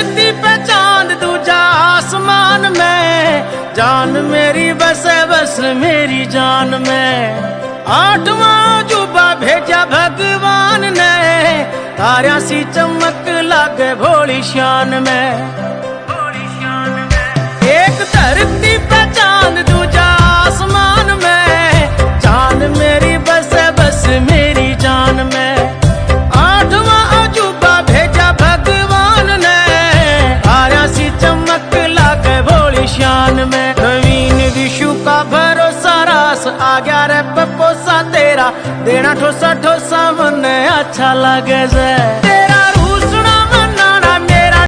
धरती पे चांद दूजा आसमान में, जान मेरी बसे बस मेरी जान में। आठवां अजूबा भेजा भगवान ने, तारा सी चमक लागे भोली शान में। एक धरती पे चांद दूजा आसमान में, जान मेरी बसे बस मेरी जान में। आठवां अजूबा भेजा भगवान ने, तारा सी चमक लागे भोली शान में। नवीन विशु का भरोसा रास आ गया रे पपोसा तेरा, देना ठोसा ठोसा मन अच्छा लगे जे।